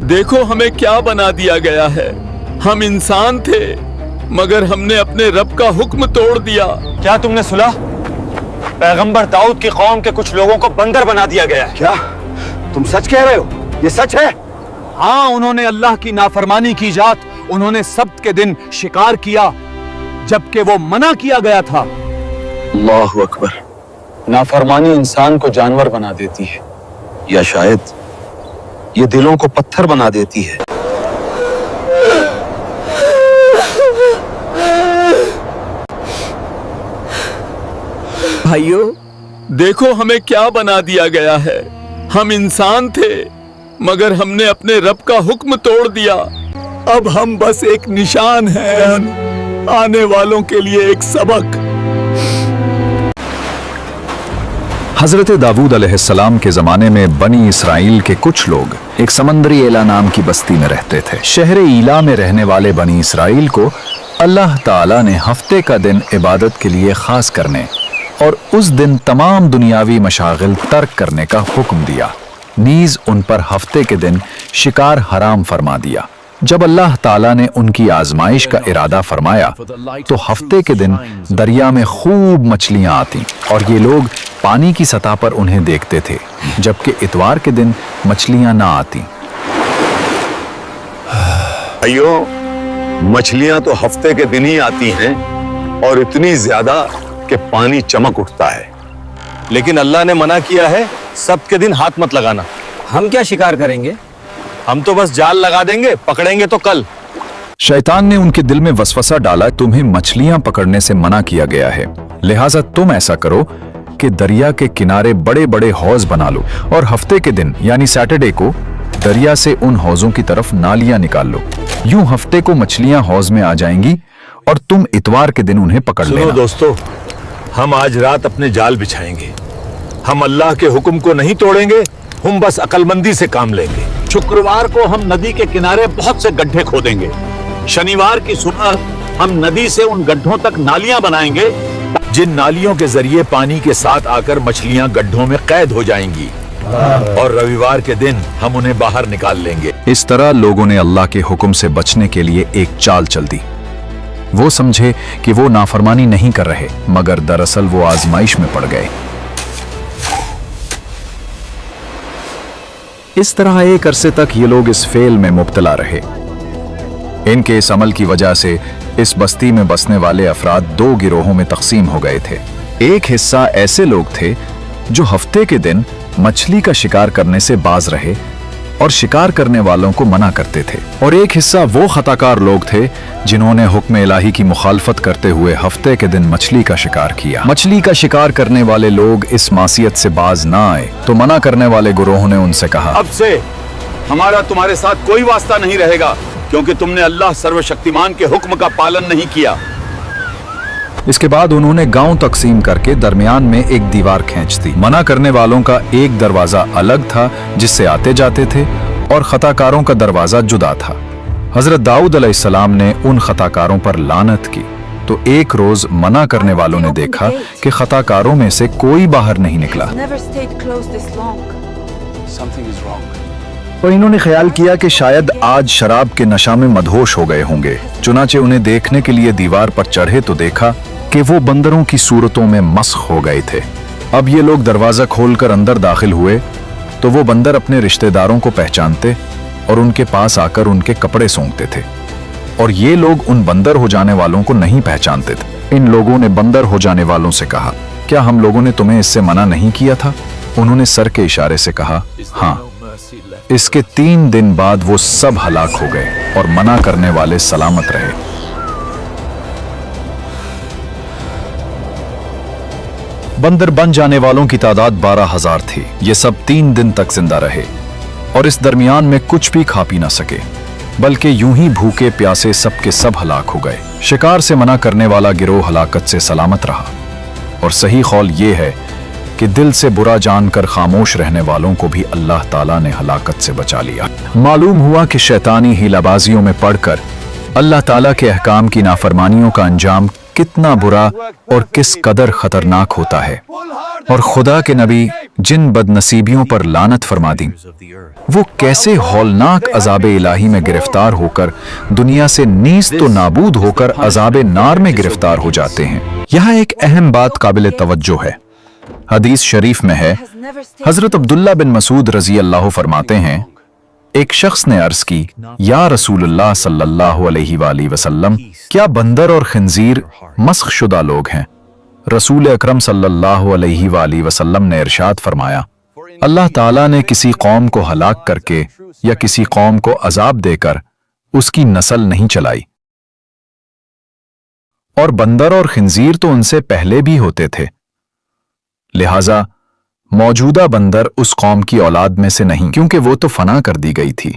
देखो हमें क्या बना दिया गया है। हम इंसान थे मगर हमने अपने रब का हुक्म तोड़ दिया। क्या तुमने सुना? पैगंबर दाऊद की कौम के कुछ लोगों को बंदर बना दिया गया है। क्या तुम सच कह रहे हो? ये सच है? हाँ, उन्होंने अल्लाह की नाफरमानी की जात, उन्होंने सब्त के दिन शिकार किया जबकि वो मना किया गया था। अल्लाहु अकबर। नाफरमानी इंसान को जानवर बना देती है, या शायद ये दिलों को पत्थर बना देती है। भाइयों, देखो हमें क्या बना दिया गया है। हम इंसान थे मगर हमने अपने रब का हुक्म तोड़ दिया। अब हम बस एक निशान हैं, आने वालों के लिए एक सबक। हजरत दाऊद अलैहिस्सलाम के ज़माने में बनी इसराइल के कुछ लोग एक समंदरी एला नाम की बस्ती में रहते थे। शहर ईला में रहने वाले बनी इसराइल को अल्लाह ताला ने हफ्ते का दिन इबादत के लिए खास करने और उस दिन तमाम दुनियावी मशागिल तर्क करने का हुक्म दिया। नीज उन पर हफ्ते के दिन शिकार हराम फरमा दिया। जब अल्लाह ताला ने उनकी आजमाइश का इरादा फरमाया तो हफ्ते के दिन दरिया में खूब मछलियां आती और ये लोग पानी की सतह पर उन्हें देखते थे, जबकि इतवार के दिन मछलियां ना आती। अयो, मछलियां तो हफ्ते के दिन ही आती हैं और इतनी ज्यादा कि पानी चमक उठता है। लेकिन अल्लाह ने मना किया है सब्त के दिन हाथ मत लगाना। हम क्या शिकार करेंगे? हम तो बस जाल लगा देंगे, पकड़ेंगे तो कल। शैतान ने उनके दिल में वसवसा डाला, तुम्हें मछलियां पकड़ने से मना किया गया है, लिहाजा तुम ऐसा करो कि दरिया के किनारे बड़े बड़े हौज बना लो और हफ्ते के दिन यानी सैटरडे को दरिया से उन हौजों की तरफ नालियां निकाल लो। यूं हफ्ते को मछलियां हौज में आ जाएंगी और तुम इतवार के दिन उन्हें पकड़ लेना। दोस्तों, हम आज रात अपने जाल बिछाएंगे। हम अल्लाह के हुक्म को नहीं तोड़ेंगे, हम बस अक्लमंदी से काम लेंगे। शुक्रवार को हम नदी के किनारे बहुत से गड्ढे खोदेंगे। शनिवार की सुबह हम नदी से उन गड्ढों तक नालियां बनाएंगे, जिन नालियों के जरिए पानी के साथ आकर मछलियां गड्ढों में कैद हो जाएंगी, और रविवार के दिन हम उन्हें बाहर निकाल लेंगे। इस तरह लोगों ने अल्लाह के हुक्म से बचने के लिए एक चाल चल दी। वो समझे कि वो नाफरमानी नहीं कर रहे, मगर दरअसल वो आजमाइश में पड़ गए। इस तरह एक अरसे तक ये लोग इस फेल में मुब्तला रहे। इनके इस अमल की वजह से इस बस्ती में बसने वाले अफराद दो गिरोहों में तकसीम हो गए थे। एक हिस्सा ऐसे लोग थे जो हफ्ते के दिन मछली का शिकार करने से बाज रहे और शिकार करने वालों को मना करते थे, और एक हिस्सा वो खताकार लोग थे जिन्होंने हुक्म इलाही की मुखालफत करते हुए हफ्ते के दिन मछली का शिकार किया। मछली का शिकार करने वाले लोग इस मासियत से बाज ना आए तो मना करने वाले गुरोह ने उनसे कहा, अब से हमारा तुम्हारे साथ कोई वास्ता नहीं रहेगा, क्योंकि तुमने अल्लाह सर्वशक्तिमान के हुक्म का पालन नहीं किया। इसके बाद उन्होंने गांव तकसीम करके दरमियान में एक दीवार खींच दी। मना करने वालों का एक दरवाजा अलग था जिससे आते जाते थे, और खताकारों का दरवाजा जुदा था। हजरत दाऊद अलैहिस्सलाम ने उन खताकारों पर लानत की तो एक रोज मना करने वालों ने देखा कि खताकारों में से कोई बाहर नहीं निकला, और इन्होंने ख्याल किया कि शायद आज शराब के नशा में मदहोश हो गए होंगे। चुनाचे उन्हें देखने के लिए दीवार पर चढ़े तो देखा कि वो बंदरों की सूरतों में मस्ख हो गए थे। अब ये लोग दरवाजा खोलकर अंदर दाखिल हुए तो वो बंदर अपने रिश्तेदारों को पहचानते और उनके पास आकर उनके कपड़े सूंघते थे, और ये लोग उन बंदर हो जाने वालों को नहीं पहचानते थे। इन लोगों ने बंदर हो जाने वालों से कहा, क्या हम लोगों ने तुम्हें इससे मना नहीं किया था? उन्होंने सर के इशारे से कहा, हाँ। इसके 3 दिन बाद वो सब हलाक हो गए और मना करने वाले सलामत रहे। बंदर बन जाने वालों की तादाद 12,000 थी। ये सब 3 दिन तक जिंदा रहे और इस दरमियान में कुछ भी खा पी ना सके, बल्कि यूं ही भूखे प्यासे सब के सब हलाक हो गए। शिकार से मना करने वाला गिरोह हलाकत से सलामत रहा, और सही कौल ये है कि दिल से बुरा जानकर खामोश रहने वालों को भी अल्लाह ताला ने हलाकत से बचा लिया। मालूम हुआ कि शैतानी हीलाबाजियों में पड़कर अल्लाह ताला के अहकाम की नाफरमानियों का अंजाम कितना बुरा और किस कदर खतरनाक होता है, और खुदा के नबी जिन बदनसीबियों पर लानत फरमा दी, वो कैसे हौलनाक अजाब इलाही में गिरफ्तार होकर दुनिया से नीस तो नाबूद होकर अजाब नार में गिरफ्तार हो जाते हैं। यहाँ एक अहम बात काबिल तवज्जो है। हदीस शरीफ में है, हजरत अब्दुल्ला बिन मसूद रजी अल्लाह फरमाते हैं, एक शख्स ने अर्ज की, या रसूलुल्लाह सल्लल्लाहु अलैहि वसल्लम, क्या बंदर और खंजीर मस्ख शुदा लोग हैं? रसूल अकरम सल्लल्लाहु अलैहि वसल्लम ने इरशाद फरमाया, अल्लाह ताला ने किसी कौम को हलाक करके या किसी कौम को अजाब देकर उसकी नस्ल नहीं चलाई, और बंदर और खंजीर तो उनसे पहले भी होते थे, लिहाजा मौजूदा बंदर उस कौम की औलाद में से नहीं, क्योंकि वो तो फना कर दी गई थी।